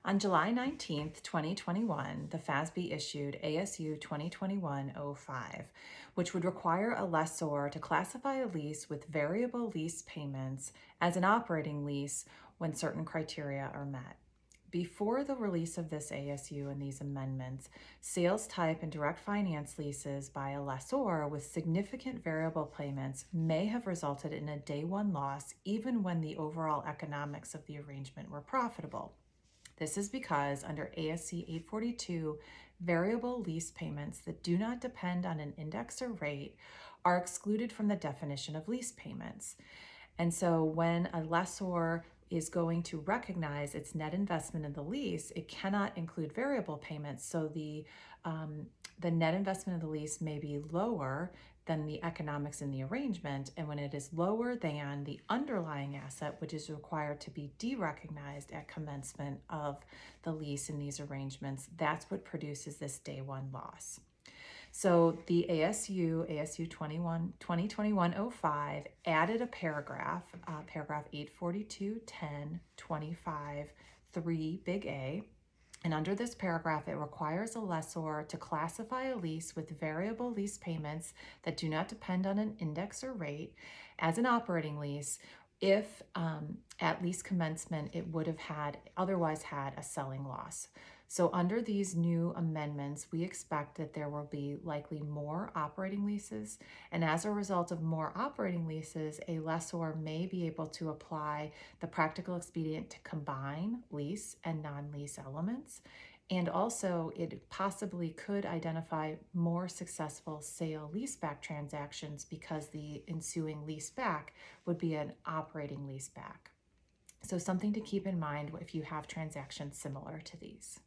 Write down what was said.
On July 19th, 2021, the FASB issued ASU 2021-05, which would require a lessor to classify a lease with variable lease payments as an operating lease when certain criteria are met. Before the release of this ASU and these amendments, sales type and direct finance leases by a lessor with significant variable payments may have resulted in a day one loss even when the overall economics of the arrangement were profitable. This is because under ASC 842, variable lease payments that do not depend on an index or rate are excluded from the definition of lease payments. And so when a lessor is going to recognize its net investment in the lease, it cannot include variable payments. So the net investment of the lease may be lower than the economics in the arrangement. And when it is lower than the underlying asset, which is required to be derecognized at commencement of the lease in these arrangements, that's what produces this day one loss. So the ASU 2021-05 added a paragraph 842.10.25 big A. And under this paragraph, it requires a lessor to classify a lease with variable lease payments that do not depend on an index or rate as an operating lease if at lease commencement it would have otherwise had a selling loss. So under these new amendments, we expect that there will be likely more operating leases. And as a result of more operating leases, a lessor may be able to apply the practical expedient to combine lease and non-lease elements. And also, it possibly could identify more successful sale leaseback transactions because the ensuing leaseback would be an operating leaseback. So something to keep in mind if you have transactions similar to these.